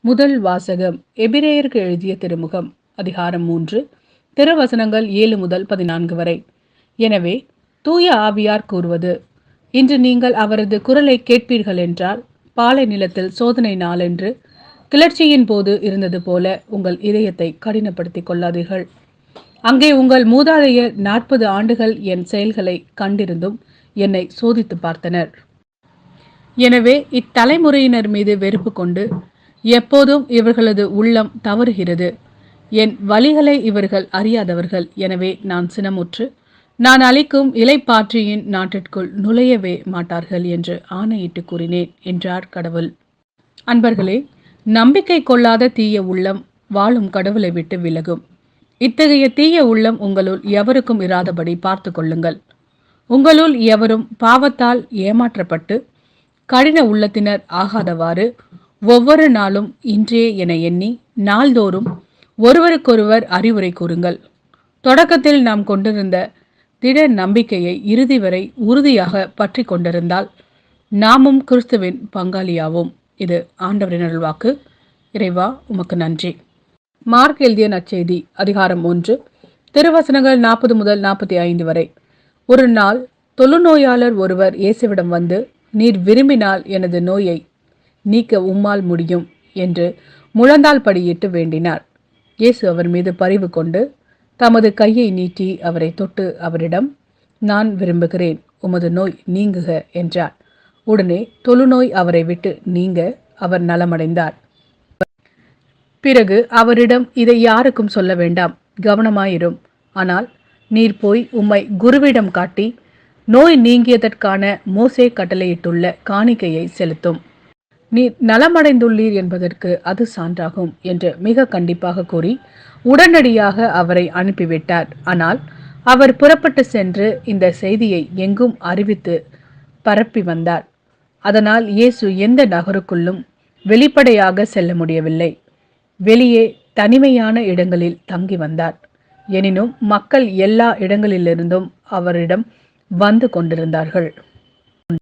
முதல் வாசகம் எபிரேயருக்கு எழுதிய திருமுகம் அதிகாரம் 3 திருவசனங்கள் 7 முதல் 14 வரை. எனவே தூய ஆவியார் கூறுவது, இன்று நீங்கள் அவரது குரலை கேட்பீர்கள் என்றால், பாலை நிலத்தில் சோதனை நாளென்று கிளர்ச்சியின் போது இருந்தது போல உங்கள் இதயத்தை கடினப்படுத்திக் கொள்ளாதீர்கள். அங்கே உங்கள் மூதாதையர் 40 ஆண்டுகள் என் செயல்களை கண்டிருந்தும் என்னை சோதித்து பார்த்தனர். எனவே இத்தலைமுறையினர் மீது வெறுப்பு கொண்டு எப்போதும் இவர்களது உள்ளம் தவறுகிறது. என் வழிகளை இவர்கள் அறியாதவர்கள். எனவே நான் சினமுற்று, நான் அளிக்கும் இலைப்பாற்றியின் நாட்டிற்குள் நுழையவே மாட்டார்கள் என்று ஆணையிட்டு கூறினேன் என்றார் கடவுள். அன்பர்களே, நம்பிக்கை கொள்ளாத தீய உள்ளம் வாழும் கடவுளை விட்டு விலகும். இத்தகைய தீய உள்ளம் உங்களுள் எவருக்கும் இராதபடி பார்த்து கொள்ளுங்கள். உங்களுள் எவரும் பாவத்தால் ஏமாற்றப்பட்டு கடின உள்ளத்தினர் ஆகாதவாறு ஒவ்வொரு நாளும் இன்றே என எண்ணி நாள்தோறும் ஒருவருக்கொருவர் அறிவுரை கூறுங்கள். தொடக்கத்தில் நாம் கொண்டிருந்த திட நம்பிக்கையை இறுதி வரை உறுதியாக பற்றி கொண்டிருந்தால் நாமும் கிறிஸ்துவின் பங்காளியாவோம். இது ஆண்டவரின் அருள்வாக்கு. இறைவா, உமக்கு நன்றி. மார்க் எழுதிய நற்செய்தி அதிகாரம் 1 திருவசனங்கள் 40 முதல் 45 வரை. ஒரு நாள் தொழுநோயாளர் ஒருவர் இயேசுவிடம் வந்து, நீர் விரும்பினால் எனது நோயை நீக்க உம்மால் முடியும் என்று முழந்தாள் படியிட்டு வேண்டினார். இயேசு அவர் மீது பரிவு கொண்டு தமது கையை நீட்டி அவரை தொட்டு அவரிடம், நான் விரும்புகிறேன், உமது நோய் நீங்குக என்றார். உடனே தொழுநோய் அவரை விட்டு நீங்க அவர் நலமடைந்தார். பிறகு அவரிடம், இதை யாருக்கும் சொல்ல வேண்டாம், கவனமாயிரும். ஆனால் நீர் போய் உம்மை குருவிடம் காட்டி நோய் நீங்கியதற்கான மோசே கட்டளையிட்டுள்ள காணிக்கையை செலுத்தும். நீர் நலமடைந்துள்ளீர் என்பதற்கு அது சான்றாகும் என்று மிக கண்டிப்பாக கூறி உடனடியாக அவரை அனுப்பிவிட்டார். ஆனால் அவர் புறப்பட்டு சென்று இந்த செய்தியை எங்கும் அறிவித்து பரப்பி வந்தார். அதனால் இயேசு எந்த நகருக்குள்ளும் வெளிப்படையாக செல்ல முடியவில்லை. வெளியே தனிமையான இடங்களில் தங்கி வந்தார். எனினும் மக்கள் எல்லா இடங்களிலிருந்தும் அவரிடம் வந்து கொண்டிருந்தார்கள்.